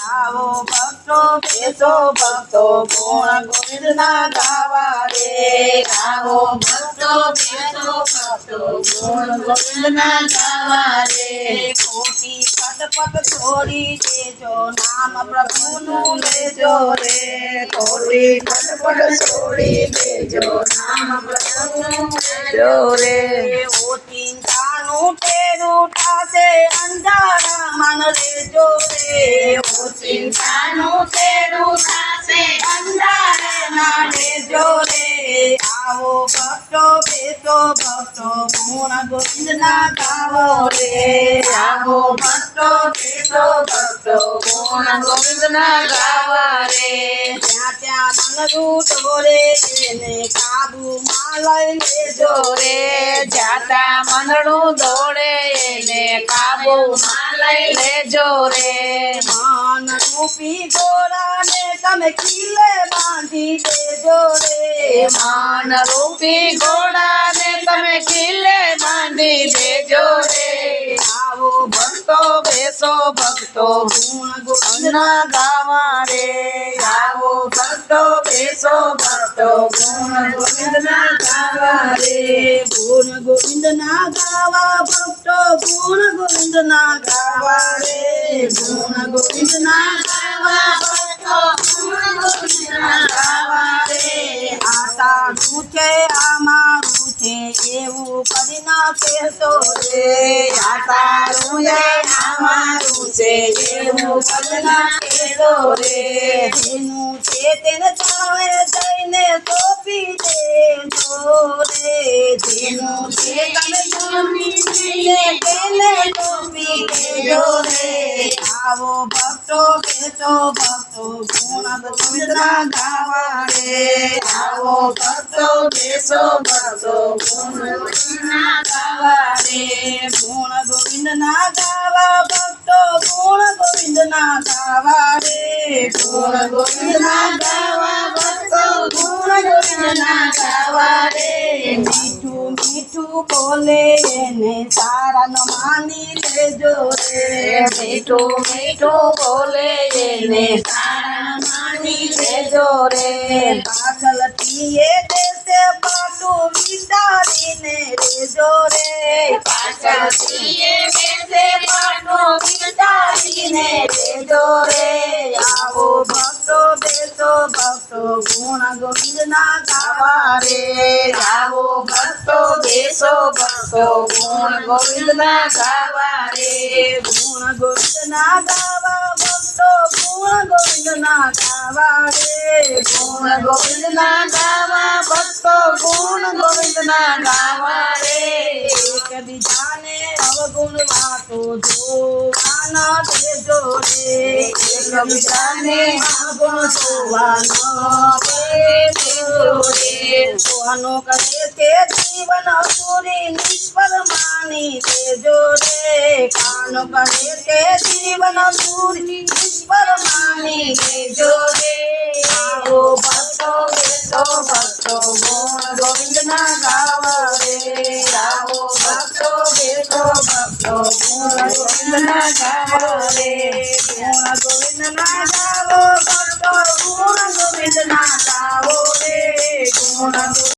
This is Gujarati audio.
આવો ભક્તો બેસો ભક્તો ગુણ ગોવિંદના ગાવા રે આવો ભક્તો બેસો ભક્તો ગુણ ગોવિંદના ગાવા રે ખોટી પટપટ છોડી દેજો નામ પ્રભુનું લેજો રે ખોટી પટપટ છોડી દેજો નામ પ્રભુનું લેજો રે ઓ ચિંતાનું ટેરું થાશે અંધારા મન લેજો રે ઓ ચિંતાનું ટેરું થાશે અંધારે ના લેજો રે આવો ભક્તો બેસો ભક્તો ગુણ ગોવિંદના ગાવો રે આવો ભક્તો બેસો ભક્તો ગુણ ગોવિંદના ગાવા રે ત્યાં ત્યાં મનરું ઢોરે એને કાબુમાં લઈ લેજો રે જાતા મનડું દોડે એને કાબુમાં લઈ લેજો રે મન રૂપી ઘોડાને તમે ખીલે બાંધી દેજો રે મન રૂપી ઘોડાને તમે ખીલે બાંધી દેજો રે આવો ભક્તો બેસો ભક્તો ગુણ ગોવિંદના ગાવા રે આવો ભક્તો બેસો ભક્તો ગુણ ગોવિંદના ગાવા રે ગુણ ગોવિંદના ગાવા ભક્તો ગુણ ગોવિંદના ગાવા રે ગુણ ગોવિંદના ગાવા ભક્તો ગુણ ગોવિંદના ગાવા રે આ તારું છે આ મારું છે એવું કરી ના કહેતો રે આ તારું છે આ મારું છે એવું કરી ના કહેતો રે જેનું છે તેને ચાલે જઈને સોંપી દેજો રે જેનું છે તમે સોંપી દઈને તેને સોંપી દેજો રે આવો ભક્તો બેસો ભક્તો ગુણ ગોવિંદના ગાવા રે આવો ભક્તો બેસો ભક્તો ગુણ ગોવિંદના ગાવા રે ગુણ ગોવિંદના ગાવા ભક્તો ગુણ ગોવિંદના ગાવા રે ગુણ ગોવિંદના ગાવા ભક્તો ગુણ ગોવિંદના ગાવા રે મીઠું મીઠું બોલે એને સારા ન માની લેજો રે મીઠું મીઠું બોલે એને સારા માની લેજો રે પાછળથી એ દેશે પાટું વિચારીને રેજો રે પાછળથી એ દેશે પાટું વિચારીને રેજો રે આવો ભક્તો બેસો ભક્તો ગુણ ગોવિંદના ગાવા રે આવો ભક્તો બેસો ભક્તો ગુણ ગોવિંદના ગાવા રે ગુણ ગોવિંદના ગાવા ભક્તો ગુણ ગોવિંદના ગાવા રે ગુણ ગોવિંદના ગાવા ભક્તો ગુણ ગોવિંદના ગાવા રે એકબીજાને અવગુણ વાતો જોવાના દેજો રે એકબીજાને અવગુણ જોવાનો દેજો રે સોનો કરે તે જીવન સુરી નિષ્ફળ માની દેજો રે કાનો કરે તે જીવન સુરી નિષ્ફળ માની દેજો રે આવો ભક્તો બેસો ભક્તો ગુણ ગોવિંદના ગાવા રે આવો ભક્તો બેસો ભક્તો ગુણ ગોવિંદના ગાવા રે ગુણ ગોવિંદના ગાવો ભક્તો ગુણ ગોવિંદના ગાવો રે ગુણ